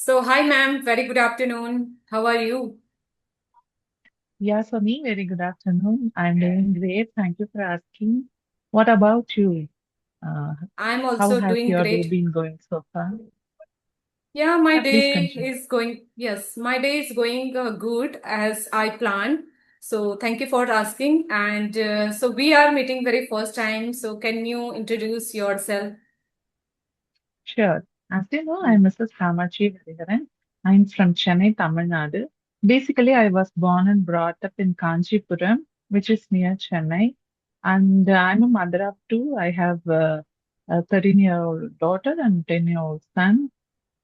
So, hi, ma'am. Very good afternoon. How are you? Yeah, Sunny, very good afternoon. I'm doing great. Thank you for asking. What about you? Uh, I'm how also has doing your day great. been going so far? Yeah, my Yeah, please day continue. is going, yes, my day is going good as I planned. So, thank you for asking. And so, we are meeting very first time. So, can you introduce yourself? Sure. As you know, Hmm. I'm Mrs. Kamachi Hariharan. I'm from Chennai, Tamil Nadu. Basically, I was born and brought up in Kanchipuram, which is near Chennai. And I'm a mother of two. I have a 13-year-old daughter and 10-year-old son.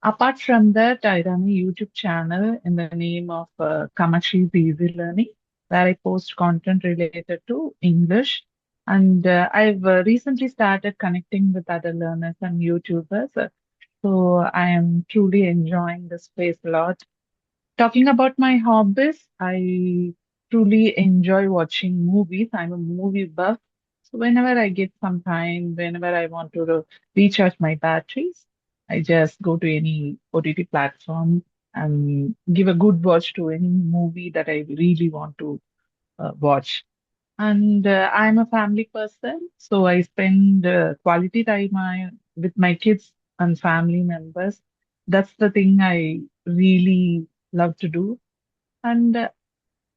Apart from that, I run a YouTube channel in the name of Kamachi's Easy Learning, where I post content related to English. And I've recently started connecting with other learners and YouTubers. So I am truly enjoying this space a lot. Talking about my hobbies, I truly enjoy watching movies. I'm a movie buff. So whenever I get some time, whenever I want to recharge my batteries, I just go to any OTT platform and give a good watch to any movie that I really want to watch. And I'm a family person, so I spend quality time with my kids and family members. That's the thing I really love to do. And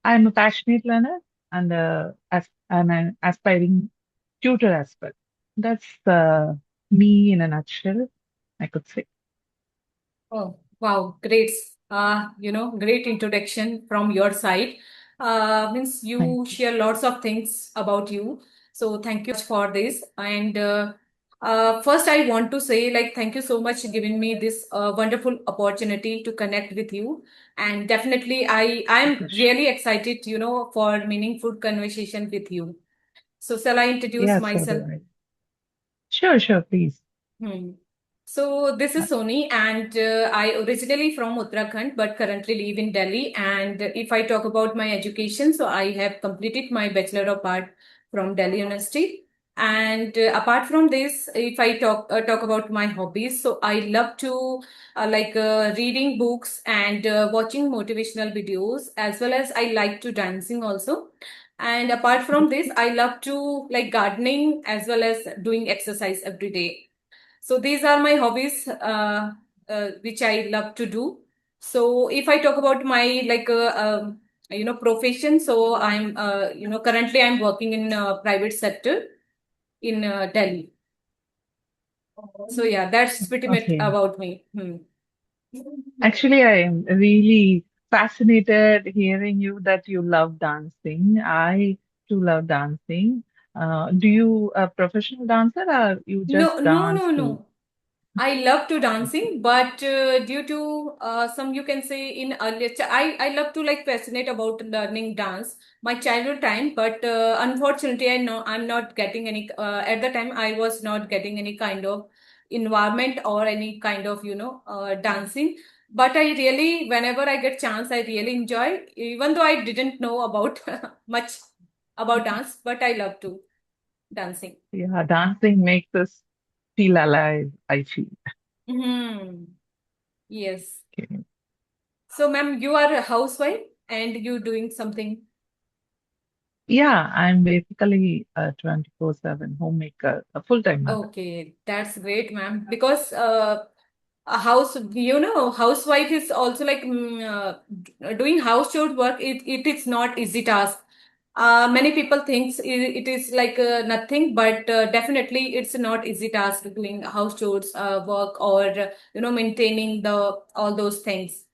I'm a passionate learner and I'm an aspiring tutor as well. That's me in a nutshell, I could say. Oh, wow, great. Great introduction from your side. Means Thank you you. share lots of things about you. So thank you for this. And first, I want to say like thank you so much giving me this wonderful opportunity to connect with you. And definitely, My I'm pleasure. really excited, for meaningful conversation with you. So shall I introduce Yeah, so do myself? I. Sure, sure, please. Hmm. So this Uh, is Sony, and I originally from Uttarakhand, but currently live in Delhi. And if I talk about my education, so I have completed my Bachelor of Art from Delhi University. And apart from this, if I talk about my hobbies, so I love to reading books and watching motivational videos, as well as I like to dancing also. And apart from this, I love to like gardening as well as doing exercise every day. So these are my hobbies, which I love to do. So if I talk about my profession, so currently I'm working in private sector in Delhi. So yeah, that's pretty much Okay. about me. Hmm. Actually, I am really fascinated hearing you that you love dancing. I too love dancing. Do you a professional dancer or you No, just no, dance no, to? no. I love to Okay. dancing, but due to some you can say in earlier, I love to like fascinate about learning dance my childhood time, but unfortunately I know I'm not getting any at the time I was not getting any kind of environment or any kind of dancing. But I really, whenever I get chance, I really enjoy, even though I didn't know about much about dance, but I love to dancing. Yeah, dancing makes us feel alive, I feel. Hmm. Yes. Okay. So, ma'am, you are a housewife and you doing something. Yeah, I'm basically a 24/7 homemaker, a full-time mother. Okay, that's great, ma'am. Because a house, housewife is also like doing house chore work. It is not easy task. Many people thinks it is like nothing, but definitely it's not easy task doing house chores work or maintaining the all those things.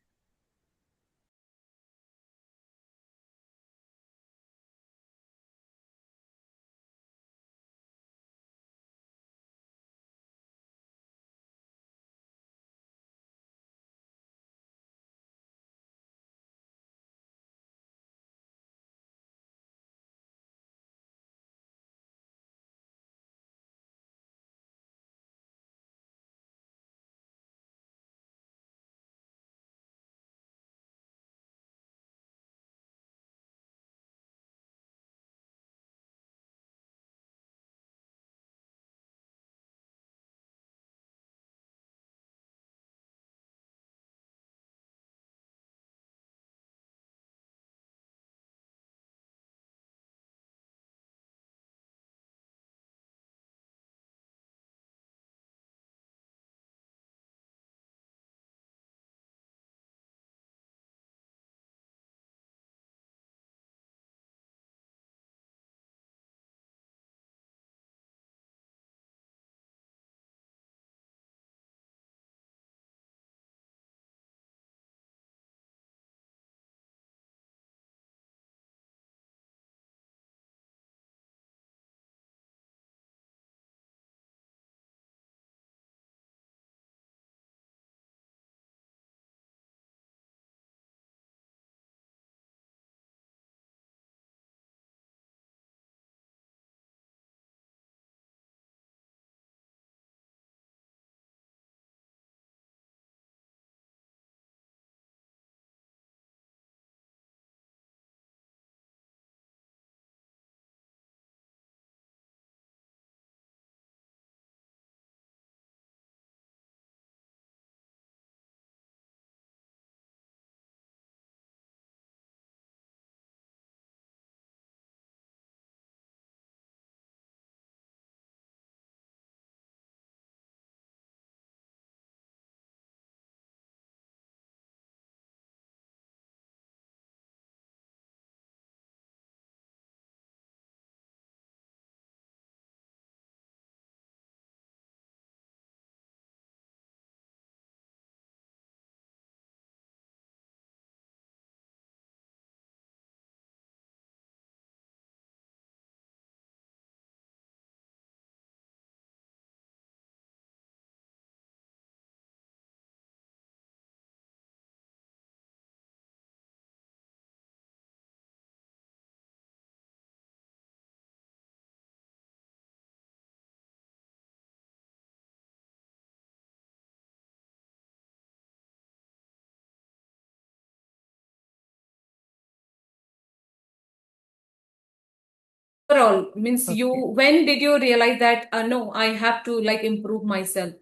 overall, means you, Okay. when did you realize that, no, I have to like improve myself?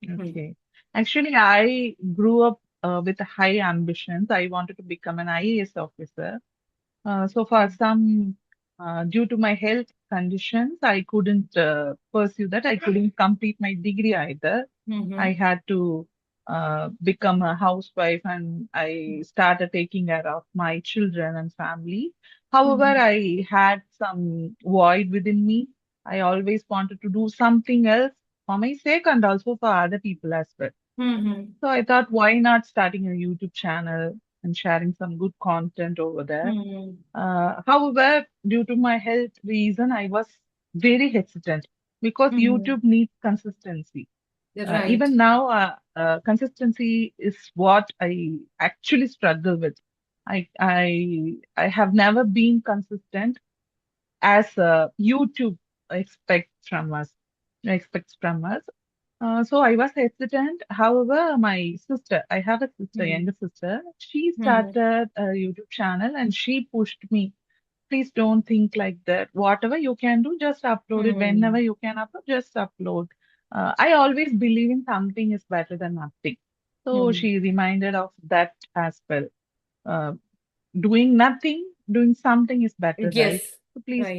Hmm. Okay. Actually, I grew up with high ambitions. I wanted to become an IAS officer. So for some, due to my health conditions, I couldn't pursue that. I couldn't complete my degree either. I Mm-hmm. had to become a housewife and I started taking care of my children and family. However, Mm-hmm. I had some void within me. I always wanted to do something else for my sake and also for other people as well. Mm-hmm. So I thought, why not starting a YouTube channel and sharing some good content over there? Mm-hmm. However, due to my health reason, I was very hesitant because Mm-hmm. YouTube needs consistency. Right. Even now, consistency is what I actually struggle with. I have never been consistent as YouTube expects from us. So I was hesitant. However, my sister, I have a sister, Mm-hmm. younger sister, she Mm-hmm. started a YouTube channel and she pushed me. Please don't think like that. Whatever you can do, just upload it. Whenever Mm-hmm. you can upload, just upload. I always believe in something is better than nothing. So Mm-hmm. she reminded of that as well. Uh, Doing nothing, doing something is better, right? Yes. So Right.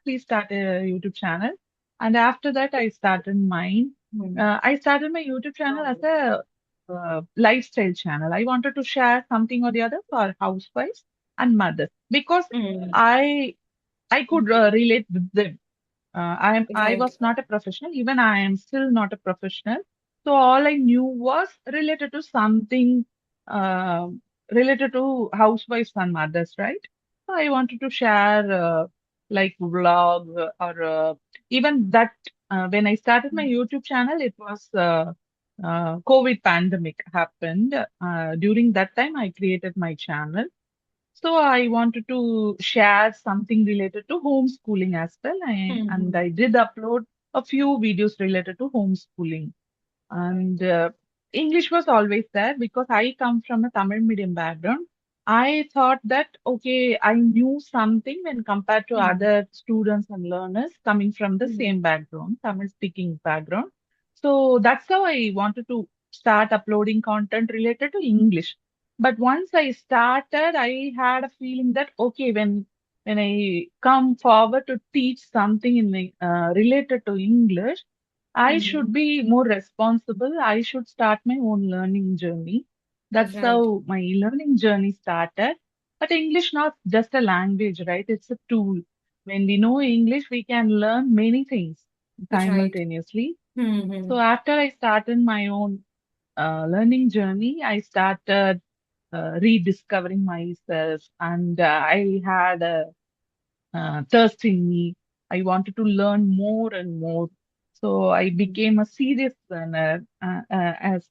please start a YouTube channel. And after that, I started mine. Mm-hmm. I started my YouTube channel as a lifestyle channel. I wanted to share something or the other for housewives and mothers because Mm-hmm. I I could relate with them. I Right. was not a professional. Even I am still not a professional. So all I knew was related to something uh, related to housewives and mothers, right? So I wanted to share like vlog or even that when I started my YouTube channel, it was COVID pandemic happened. During that time, I created my channel. So I wanted to share something related to homeschooling as well. And Mm-hmm. I did upload a few videos related to homeschooling. And English was always there because I come from a Tamil medium background. I thought that, okay, I knew something when compared to Mm-hmm. other students and learners coming from the Mm-hmm. same background, Tamil speaking background. So that's how I wanted to start uploading content related to English. But once I started, I had a feeling that, okay, when I come forward to teach something related to English, I Mm-hmm. should be more responsible. I should start my own learning journey. That's Right. how my learning journey started. But English not just a language, right? It's a tool. When we know English, we can learn many things Right. simultaneously. Mm-hmm. So after I started my own learning journey, I started rediscovering myself, and I had a thirst in me. I wanted to learn more and more. So I became a serious learner as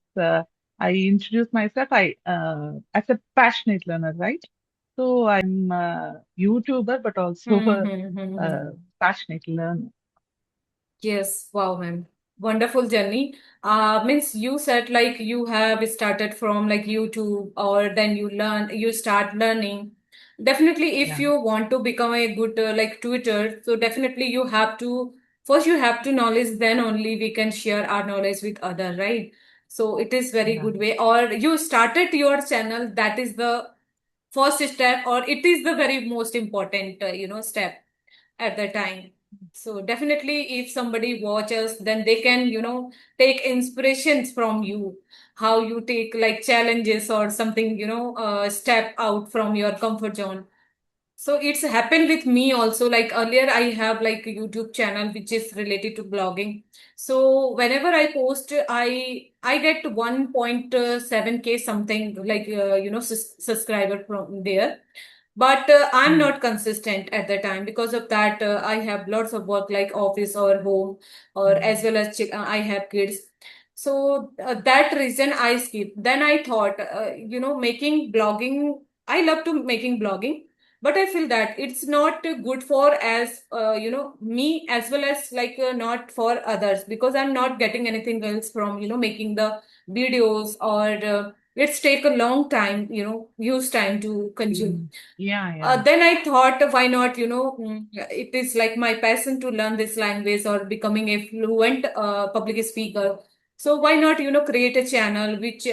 I introduced myself as a passionate learner, right? So I'm a YouTuber, but also a Mm-hmm. passionate learner. Yes, wow, man. Wonderful journey. Means you said like you have started from like YouTube or then you start learning. Definitely, if Yeah, you want to become a good like tutor, so definitely you have to, first you have to knowledge, then only we can share our knowledge with other, right? So it is very yeah, good way. Or you started your channel, that is the first step, or it is the very most important, step at the time. So definitely if somebody watches, then they can, take inspirations from you, how you take like challenges or something, step out from your comfort zone. So it's happened with me also. Like earlier, I have like a YouTube channel which is related to blogging. So whenever I post, I get 1.7K something like subscriber from there. But I'm yeah. not consistent at the time. Because of that, I have lots of work like office or home, or as Mm, well as I have kids. So that reason I skip. Then I thought, making blogging. I love to making blogging, but I feel that it's not good for as me, as well as like not for others, because I'm not getting anything else from making the videos, or it's take a long time, use time to consume. Yeah, yeah. Then I thought, why not, it is like my passion to learn this language or becoming a fluent public speaker. So why not, create a channel which,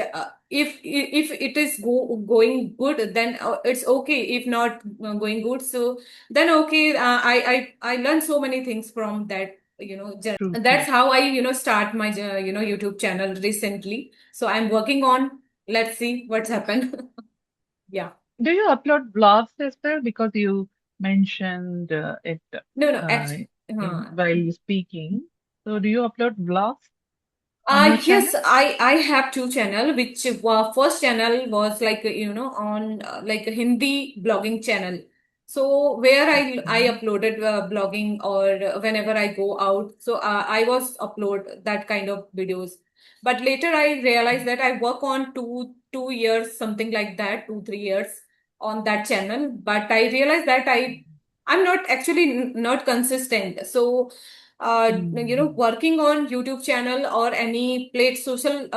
if it is going good, then it's okay. If not going good, so then okay. I learned so many things from that, journey. True, And true. that's how I, start my, YouTube channel recently. So I'm working on. Let's see what's happened. Yeah. Do you upload vlogs as well? Because you mentioned it No, no, uh, actually. while speaking. So, do you upload vlogs on your channel? Yes, I have two channel, which first channel was like on like a Hindi blogging channel. So where I Okay. uploaded blogging or whenever I go out, so I was upload that kind of videos. But later I realized that I work on 2 years, something like that, 2 3 years on that channel. But I realized that I'm not actually not consistent. So Mm, working on YouTube channel or any social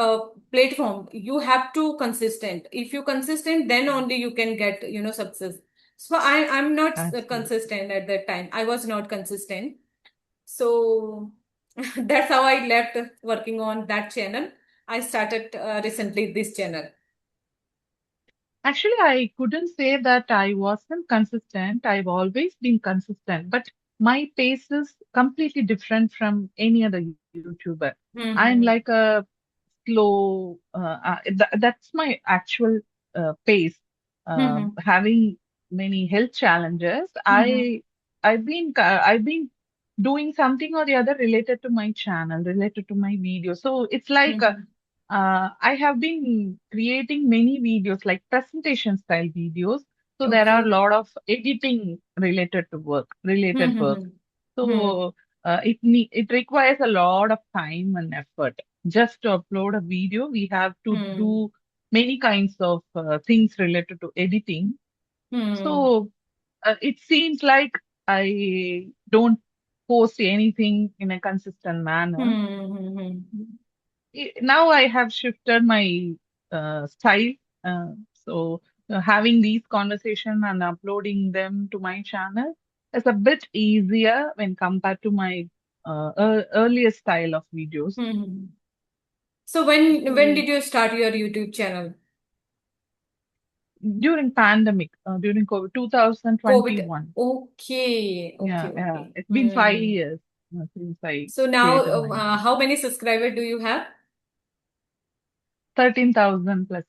platform, you have to consistent. If you consistent, then only you can get, success. So I'm not absolutely. consistent at that time. I was not consistent. So that's how I left working on that channel. I started recently this channel. Actually, I couldn't say that I wasn't consistent. I've always been consistent, but my pace is completely different from any other YouTuber. I'm Mm-hmm. like a slow, that's my actual pace. Mm-hmm. Having many health challenges, Mm-hmm. I've been doing something or the other related to my channel, related to my video. So it's like Mm-hmm. I have been creating many videos, like presentation style videos. So there are a Okay. lot of editing related work. Mm-hmm. Mm-hmm. So it requires a lot of time and effort. Just to upload a video, we have to do many kinds of things related to editing. Mm-hmm. So it seems like I don't post anything in a consistent manner. Mm-hmm. Now I have shifted my style. Having these conversation and uploading them to my channel is a bit easier when compared to my earlier style of videos. Mm-hmm. So when So did you start your YouTube channel? during pandemic, during COVID, COVID. 2021. Okay, Yeah, okay, yeah. okay. It's been 5 Hmm. years since I So now, created my how many subscribers do you have? 13,000 plus.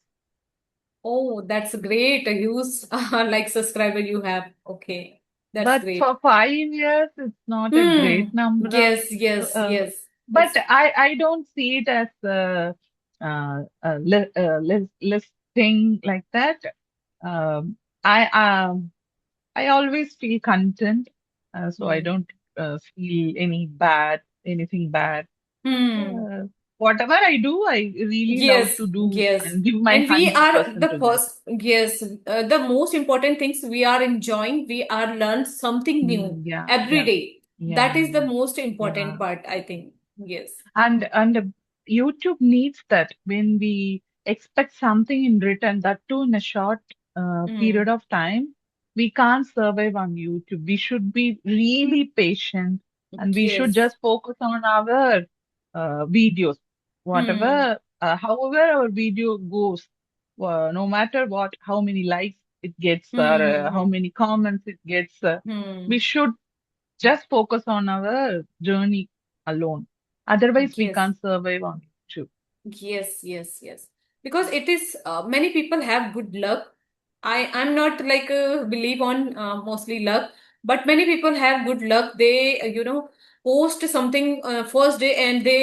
Oh, that's great. A huge like subscriber you have. Okay, that's But great. for 5 years, it's not a Hmm. great number of, Yes, yes, uh, yes. but It's I don't see it as less thing like that. Um, I I always feel content, so I hmm. don't feel anything bad. Hmm. Uh, Whatever I do, I really love Yes, to do yes. and give my And we are 100% the to that. first, yes, the most important things we are enjoying, we are learn something new Yeah, every yeah, day. That yeah, is the most important yeah. part, I think. Yes. And YouTube needs that when we expect something in return, that too in a short period Mm. of time, we can't survive on YouTube. We should be really patient and we should Yes. just focus on our videos. Hmm. However our video goes, no matter what, how many likes it gets or how Hmm. many comments it gets, we Hmm. should just focus on our journey alone. Otherwise, we Yes. can't survive on YouTube. Yes, yes, yes. Because it is many people have good luck. I'm not like believe on mostly luck, but many people have good luck. They post something first day and they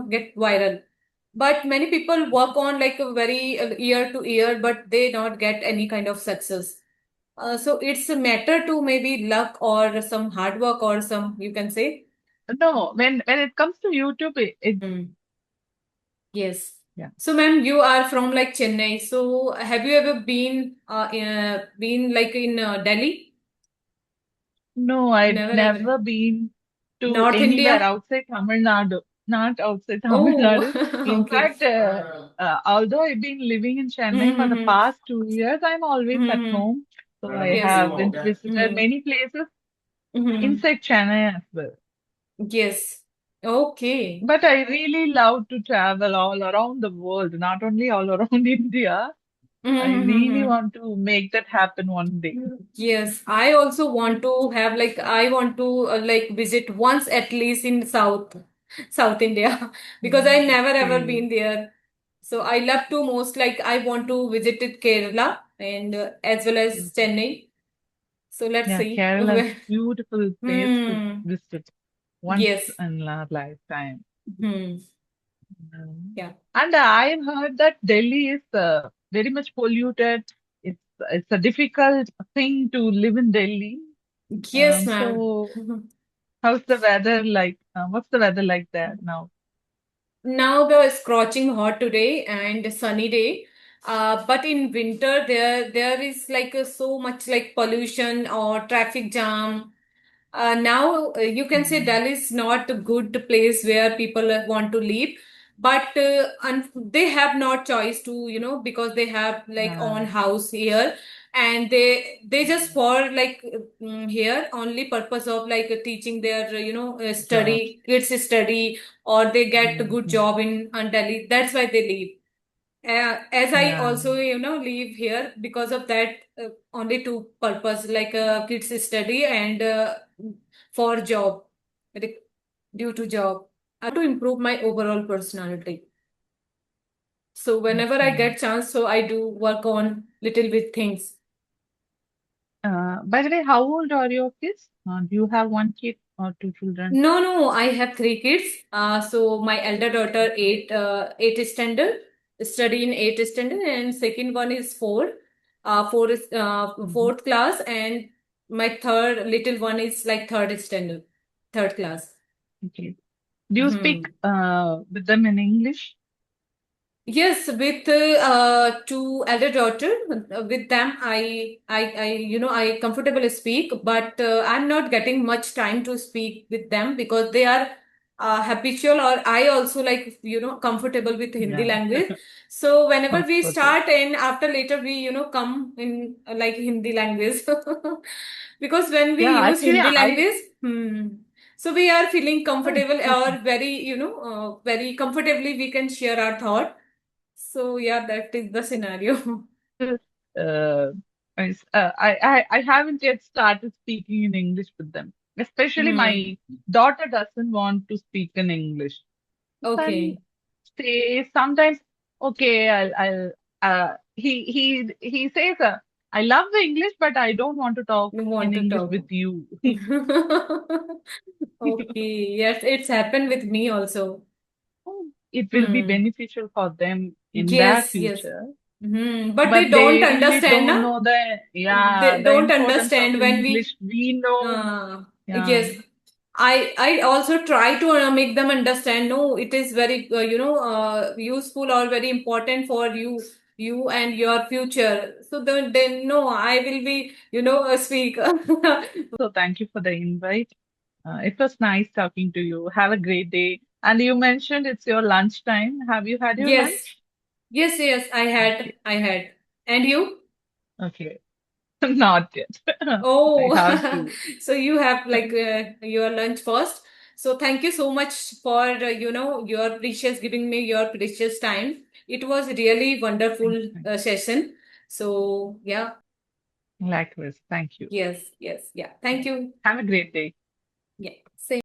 get viral. But many people work on like a very year to year, but they not get any kind of success. So it's a matter to maybe luck or some hard work or some you can say. No, when it comes to YouTube, Hmm. Yes. yeah. So, ma'am, you are from like Chennai. So, have you ever been like in Delhi? No, I've Never ever. never been to North anywhere India? outside Tamil Nadu. Not outside Tamil Oh, Nadu. In okay. fact, although I've been living in Chennai for the Mm-hmm. past 2 years, I'm always at Mm-hmm. home. So I Yes. haven't visited Mm-hmm. many places Mm-hmm. inside Chennai as well. Yes. Okay. But I really love to travel all around the world, not only all around India. I really Mm-hmm. want to make that happen one day. Yes, I also want to have like I want to like visit once at least in South India because I never ever Okay. been there. So I love to most like I want to visit it Kerala and as well as Chennai. So let's Yeah, see. Kerala is beautiful place to Hmm. visit once Yes. in a lifetime. Hmm. Mm. Yeah. And I've heard that Delhi is very much polluted. It's a difficult thing to live in Delhi. Yes, ma'am. So how's the weather like? What's the weather like there now? Now the scorching hot today and sunny day. But in winter there is like so much like pollution or traffic jam. Now you can say Mm. Delhi is not a good place where people want to live, but they have not choice to because they have like own Yeah. house here and they just for like here only purpose of like teaching their Jobs. kids study or they get a good Mhm. job in Delhi. That's why they leave. As I Yeah. also, live here because of that, only two purpose, like kids study and for job, like, due to job, to improve my overall personality. So whenever That's I nice. get chance, so I do work on little bit things. By the way, how old are your kids? Do you have one kid or two children? No, no, I have three kids. So my elder daughter eight standard, study in eighth standard, and second one is four is Mhm. fourth class, and my third little one is like third standard, third class. Okay. Do you speak Hmm. with them in English? Yes, with two elder daughter, with them I comfortable speak, but I'm not getting much time to speak with them because they are habitual, or I also like comfortable with Hindi Yeah, language. So whenever of we course. Yes. start and after later we come in like Hindi language because when we Yeah, use actually, Hindi I language, so we are feeling no, it's comfortable okay. or very very comfortably we can share our thought. So yeah, that is the scenario. Uh, I haven't yet started speaking in English with them. Especially Hmm. my daughter doesn't want to speak in English. Then Okay. say sometimes, okay, he says, I love the English, but I don't want to talk You in want to English talk. with you. Okay. Yes, it's happened with me also. It will be Hmm. beneficial for them in their Yes, yes. future, But but they don't they really understand, don't na? know They the don't importance of understand when English. we We know, yeah. yes. I also try to make them understand. No, it is very useful or very important for you and your future. So then no, I will be speak. So thank you for the invite. It was nice talking to you. Have a great day. And you mentioned it's your lunchtime. Have you had your Yes, lunch? yes. Okay. I had. And you? Okay. Not yet. I Oh, have to. so you have like your lunch first. So thank you so much for your precious giving me your precious time. It was really Thank wonderful you. session. So yeah, Likewise. Thank you. yes, yeah. Thank you. Have a great day. Yeah, same.